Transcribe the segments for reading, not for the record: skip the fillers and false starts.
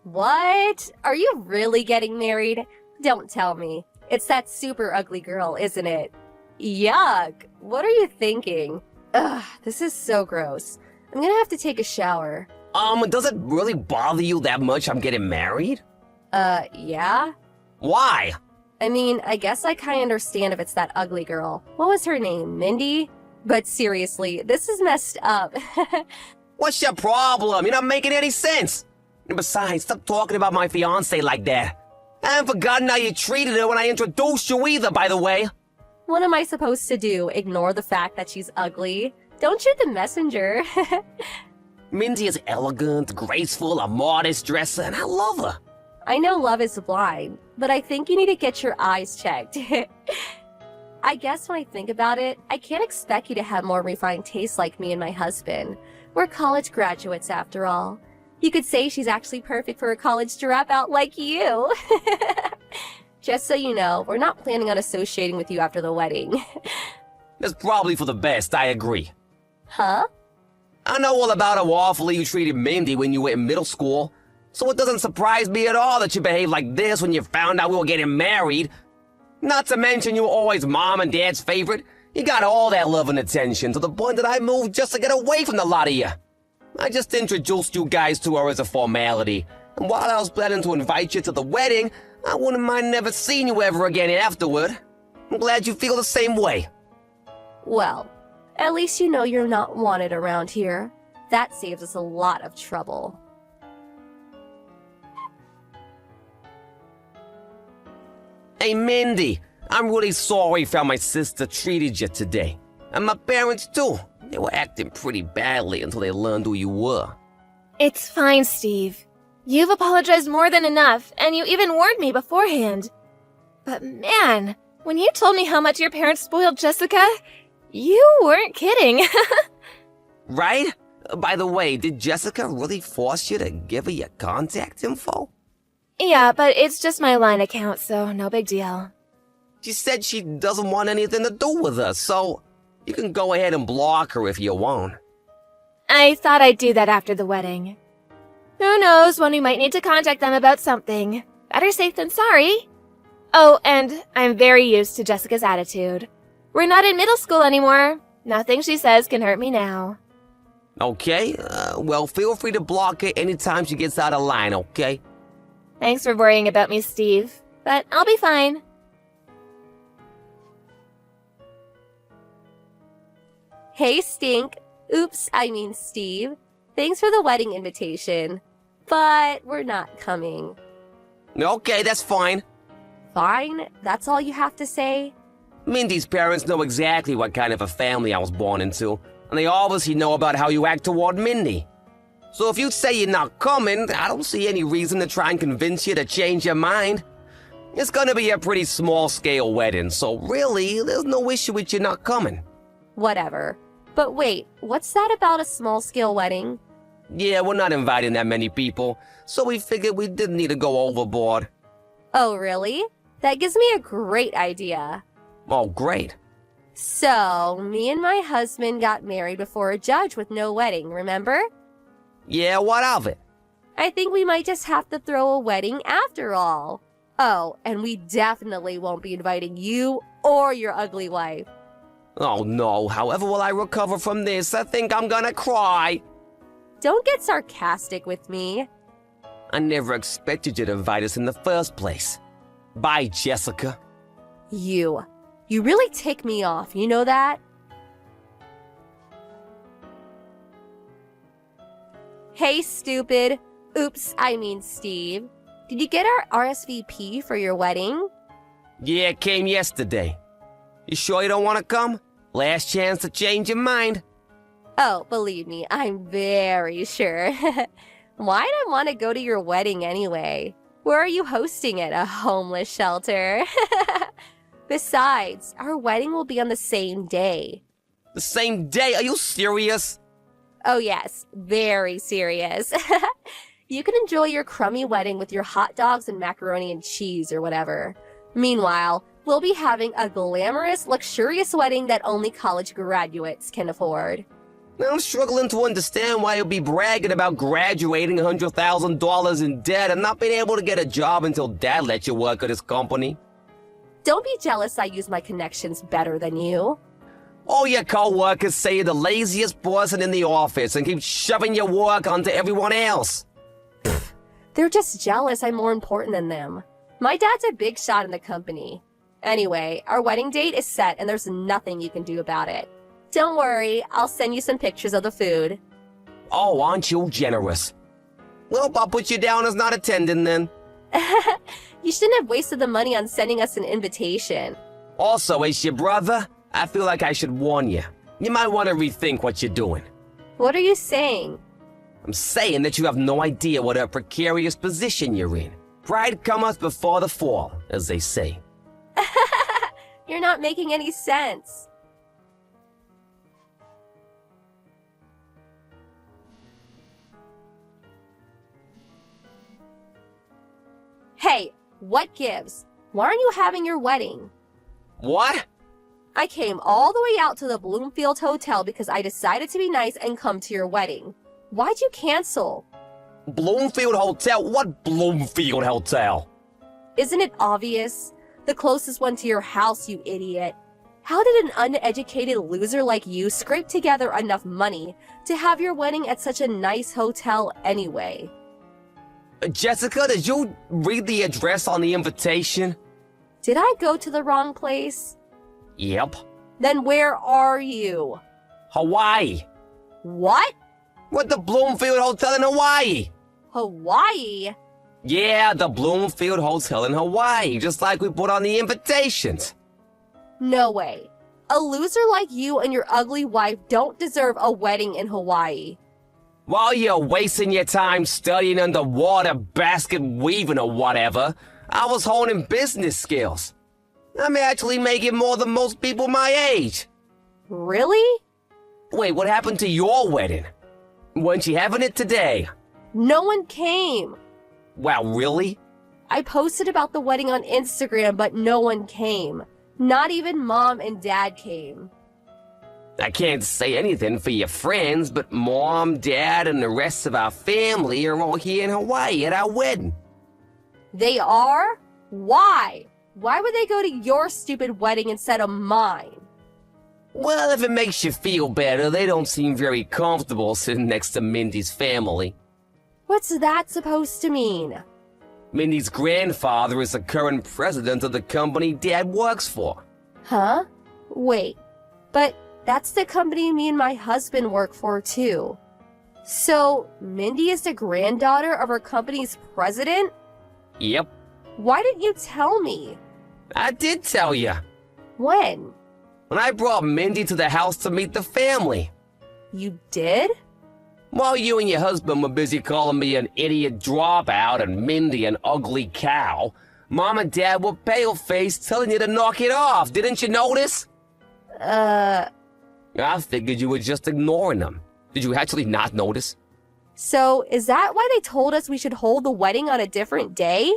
What? Are you really getting married? Don't tell me. It's that super ugly girl, isn't it? Yuck! What are you thinking? Ugh, this is so gross. I'm gonna have to take a shower. Does it really bother you that much I'm getting married? Yeah? Why? I mean, I guess I kinda understand if it's that ugly girl. What was her name, Mindy? But seriously, this is messed up. What's your problem? You're not making any sense. And besides, stop talking about my fiancé like that. I haven't forgotten how you treated her when I introduced you either, by the way. What am I supposed to do? Ignore the fact that she's ugly? Don't shoot the messenger. Mindy is elegant, graceful, a modest dresser, and I love her. I know love is blind, but I think you need to get your eyes checked. I guess when I think about it, I can't expect you to have more refined taste like me and my husband. We're college graduates after all. You could say she's actually perfect for a college dropout like you. Just so you know, we're not planning on associating with you after the wedding. That's probably for the best, I agree. Huh? I know all about how awfully you treated Mindy when you were in middle school, so it doesn't surprise me at all that you behaved like this when you found out we were getting married. Not to mention you were always Mom and Dad's favorite. You got all that love and attention to the point that I moved just to get away from the lot of you. I just introduced you guys to her as a formality, and while I was planning to invite you to the wedding, I wouldn't mind never seeing you ever again afterward. I'm glad you feel the same way. Well, at least you know you're not wanted around here. That saves us a lot of trouble. Hey, Mindy, I'm really sorry for how my sister treated you today. And my parents, too. They were acting pretty badly until they learned who you were. It's fine, Steve. You've apologized more than enough, and you even warned me beforehand. But man, when you told me how much your parents spoiled Jessica, you weren't kidding. Right? By the way, did Jessica really force you to give her your contact info? Yeah, but it's just my line account, so no big deal. She said she doesn't want anything to do with us, so you can go ahead and block her if you want. I thought I'd do that after the wedding. Who knows when we might need to contact them about something. Better safe than sorry. Oh, and I'm very used to Jessica's attitude. We're not in middle school anymore. Nothing she says can hurt me now. Okay, well, feel free to block her anytime she gets out of line, okay? Thanks for worrying about me, Steve. But I'll be fine. Hey, Stink. Oops, I mean Steve. Thanks for the wedding invitation. But we're not coming. Okay, that's fine. Fine? That's all you have to say? Mindy's parents know exactly what kind of a family I was born into, and they obviously know about how you act toward Mindy. So if you say you're not coming, I don't see any reason to try and convince you to change your mind. It's gonna be a pretty small-scale wedding, so really, there's no issue with you not coming. Whatever. But wait, what's that about a small-scale wedding? Yeah, we're not inviting that many people, so we figured we didn't need to go overboard. Oh, really? That gives me a great idea. Oh, great. So, me and my husband got married before a judge with no wedding, remember? Yeah, what of it? I think we might just have to throw a wedding after all. Oh, and we definitely won't be inviting you or your ugly wife. Oh no, however will I recover from this? I think I'm gonna cry. Don't get sarcastic with me. I never expected you to invite us in the first place. Bye, Jessica. You really tick me off, you know that? Hey, stupid. Oops, I mean Steve. Did you get our RSVP for your wedding? Yeah, it came yesterday. You sure you don't want to come? Last chance to change your mind. Oh, believe me, I'm very sure. Why'd I want to go to your wedding anyway? Where are you hosting it? A homeless shelter? Besides, our wedding will be on the same day. The same day? Are you serious? Oh yes, very serious. You can enjoy your crummy wedding with your hot dogs and macaroni and cheese or whatever. Meanwhile, we'll be having a glamorous, luxurious wedding that only college graduates can afford. I'm struggling to understand why you'll be bragging about graduating $100,000 in debt and not being able to get a job until Dad lets you work at his company. Don't be jealous I use my connections better than you. All your co-workers say you're the laziest person in the office and keep shoving your work onto everyone else. They're just jealous I'm more important than them. My dad's a big shot in the company. Anyway, our wedding date is set and there's nothing you can do about it. Don't worry, I'll send you some pictures of the food. Oh, aren't you generous? Well, I'll put you down as not attending then. You shouldn't have wasted the money on sending us an invitation. Also, as your brother, I feel like I should warn you. You might want to rethink what you're doing. What are you saying? I'm saying that you have no idea what a precarious position you're in. Pride cometh before the fall, as they say. You're not making any sense. Hey, what gives? Why aren't you having your wedding? What? I came all the way out to the Bloomfield Hotel because I decided to be nice and come to your wedding. Why'd you cancel? Bloomfield Hotel? What Bloomfield Hotel? Isn't it obvious? The closest one to your house, you idiot. How did an uneducated loser like you scrape together enough money to have your wedding at such a nice hotel anyway? Jessica, did you read the address on the invitation? Did I go to the wrong place? Yep. Then where are you? Hawaii. What? What, the Bloomfield Hotel in Hawaii? Hawaii? Yeah, the Bloomfield Hotel in Hawaii, just like we put on the invitations. No way. A loser like you and your ugly wife don't deserve a wedding in Hawaii. While you're wasting your time studying underwater basket weaving or whatever, I was honing business skills. I'm actually making more than most people my age. Really? Wait, what happened to your wedding? Weren't you having it today? No one came. Wow, really? I posted about the wedding on Instagram, but no one came. Not even Mom and Dad came. I can't say anything for your friends, but Mom, Dad, and the rest of our family are all here in Hawaii at our wedding. They are? Why? Why would they go to your stupid wedding instead of mine? Well, if it makes you feel better, they don't seem very comfortable sitting next to Mindy's family. What's that supposed to mean? Mindy's grandfather is the current president of the company Dad works for. Huh? Wait, but that's the company me and my husband work for too. So, Mindy is the granddaughter of our company's president? Yep, Why didn't you tell me? I did tell you. When? When I brought Mindy to the house to meet the family. You did? While you and your husband were busy calling me an idiot dropout and Mindy an ugly cow, Mom and Dad were pale-faced telling you to knock it off. Didn't you notice? I figured you were just ignoring them. Did you actually not notice? So, is that why they told us we should hold the wedding on a different day?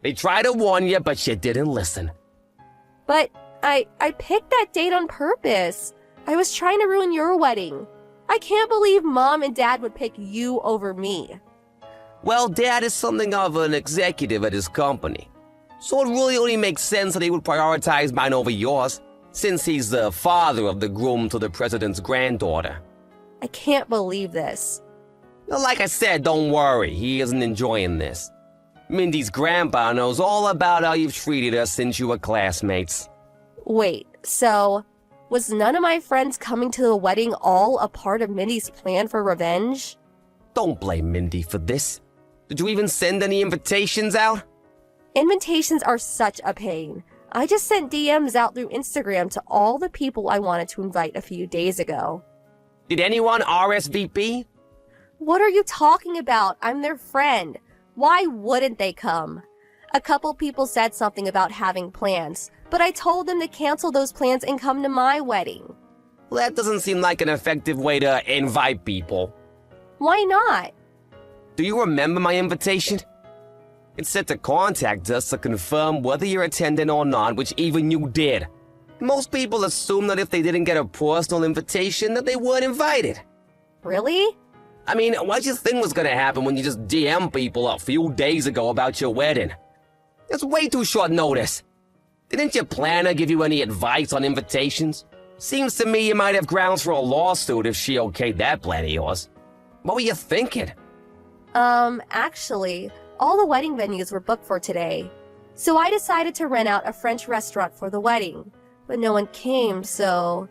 They tried to warn you, but you didn't listen. But I picked that date on purpose. I was trying to ruin your wedding. I can't believe Mom and Dad would pick you over me. Well, Dad is something of an executive at his company. So it really only makes sense that he would prioritize mine over yours, since he's the father of the groom to the president's granddaughter. I can't believe this. Like I said, don't worry, he isn't enjoying this. Mindy's grandpa knows all about how you've treated us since you were classmates. Wait, so was none of my friends coming to the wedding all a part of Mindy's plan for revenge? Don't blame Mindy for this. Did you even send any invitations out? Invitations are such a pain. I just sent DMs out through Instagram to all the people I wanted to invite a few days ago. Did anyone RSVP? What are you talking about? I'm their friend. Why wouldn't they come? A couple people said something about having plans, but I told them to cancel those plans and come to my wedding. Well, that doesn't seem like an effective way to invite people. Why not? Do you remember my invitation? It said to contact us to confirm whether you're attending or not, which even you did. Most people assume that if they didn't get a personal invitation, that they weren't invited. Really? I mean, what did you think was gonna happen when you just DM people a few days ago about your wedding? It's way too short notice. Didn't your planner give you any advice on invitations? Seems to me you might have grounds for a lawsuit if she okayed that plan of yours. What were you thinking? Actually, all the wedding venues were booked for today. So I decided to rent out a French restaurant for the wedding. But no one came, so...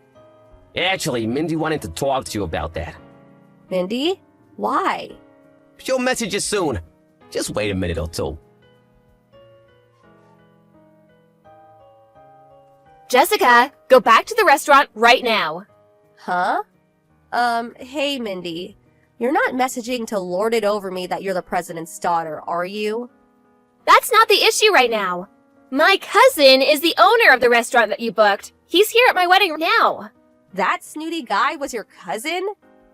Actually, Mindy wanted to talk to you about that. Mindy? Why? She'll message you soon. Just wait a minute or two. Jessica, go back to the restaurant right now. Huh? Hey, Mindy. You're not messaging to lord it over me that you're the president's daughter, are you? That's not the issue right now. My cousin is the owner of the restaurant that you booked. He's here at my wedding now. That snooty guy was your cousin?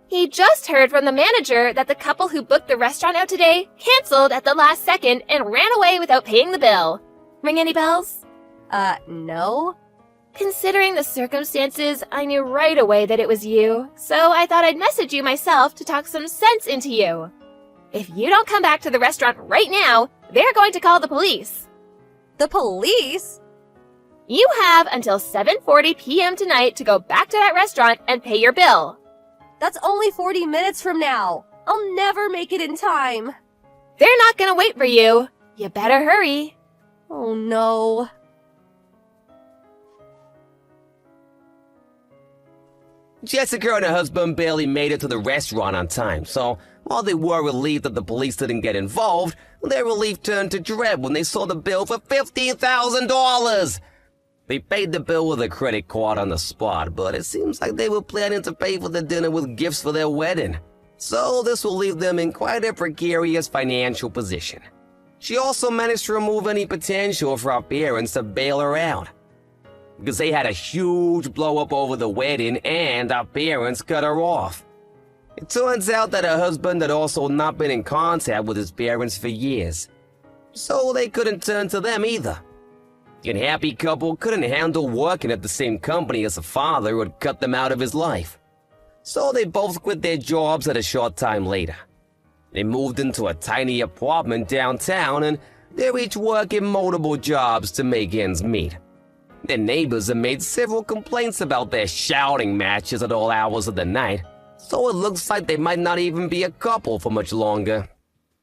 He just heard from the manager that the couple who booked the restaurant out today canceled at the last second and ran away without paying the bill. Ring any bells? No. Considering the circumstances, I knew right away that it was you, so I thought I'd message you myself to talk some sense into you. If you don't come back to the restaurant right now, they're going to call the police. The police? You have until 7:40 p.m. tonight to go back to that restaurant and pay your bill. That's only 40 minutes from now. I'll never make it in time. They're not gonna wait for you. You better hurry. Oh no. Jessica and her husband barely made it to the restaurant on time, so while they were relieved that the police didn't get involved, their relief turned to dread when they saw the bill for $15,000. They paid the bill with a credit card on the spot, but it seems like they were planning to pay for the dinner with gifts for their wedding. So this will leave them in quite a precarious financial position. She also managed to remove any potential for our parents to bail her out, because they had a huge blow-up over the wedding and our parents cut her off. It turns out that her husband had also not been in contact with his parents for years, so they couldn't turn to them either. The unhappy couple couldn't handle working at the same company as a father who had cut them out of his life, so they both quit their jobs at a short time later. They moved into a tiny apartment downtown, and they're each working multiple jobs to make ends meet. Their neighbors have made several complaints about their shouting matches at all hours of the night, so it looks like they might not even be a couple for much longer.